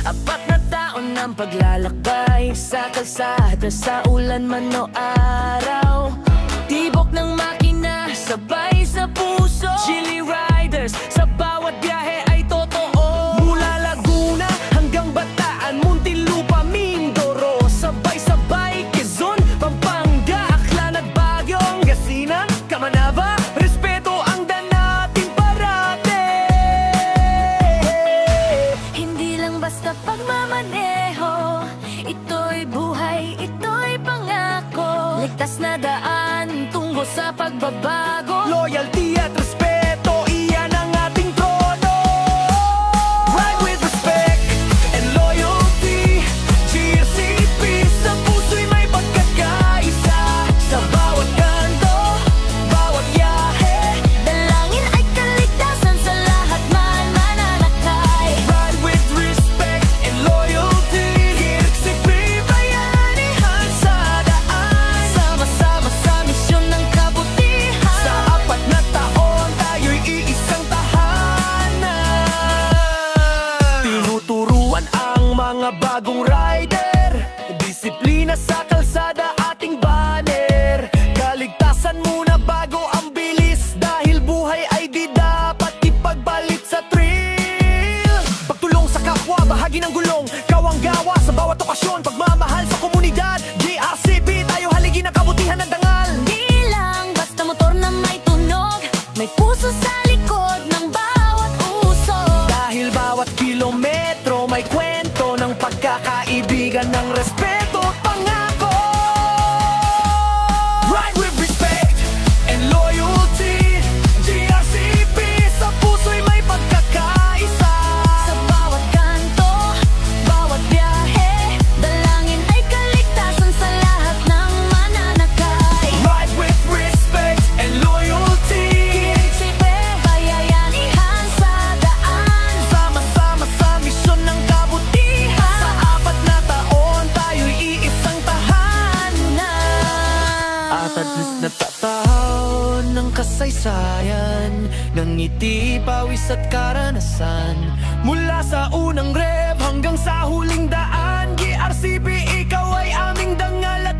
Apat na taon ng paglalakbay sa kalsada, sa ulan man o araw. Tibok ng makina, sabay sa puso. Chili Riders, sa bawat biyahe ay totoo. Mula Laguna hanggang Bataan, Muntinlupa, Mindoro. Sabay-sabay, Quezon, Pampanga, Aklan at Baguio, Pangasinan, Kamanaba. Respeto ang daan natin parate. Hindi lang basta pagmamaneho, ito'y buhay, ito'y pangako. Ligtas na daan tungo sa pagbabago. Loyalty at respeto, iyan ang ating trono. Ride with respect and loyalty. GRCP, sa puso'y may pagkakaisa. Sa bawat kanto, bawat yahe, dalangin ay kaligtasan sa lahat man mananakay. Ride with respect and loyalty. GRCP, bayanihan sa daan. Sama-sama sa misyon ng kabutihan. Sa apat na taon, tayo'y iisang tahanan. Tinuturuan ang mga bagong rider, disiplina sa kalsada ating banner. Kaligtasan muna bago ang bilis, dahil buhay ay di dapat ipagbalit sa thrill. Pagtulong sa kapwa, bahagi ng gulong, kawang-gawa sa bawat okasyon. Pagmamahal sa komunidad, GRCP, tayo haligi ng kabutihan ng dangal. Di lang basta motor na may tunog, may puso sa likod ng bawat usok. Dahil bawat kilometro may kwento ng pagkakaibigan, ng respeto at pangako. Ride with respect and loyalty. GRCP, sa puso'y may pagkakaisa. Sa bawat kanto, bawat biyahe, dalangin ay kaligtasan sa lahat ng mananakay. Ride with respect and loyalty. GRCP, bayanihan sa daan. Sama-sama sa misyon ng kabutihan. Sa apat na taon, tayo'y iisang tahanan. At least natataon ng kasaysayan, ng ngiti, pawis at karanasan. Mula sa unang rev hanggang sa huling daan, GRCP, ikaw ay aming dangal at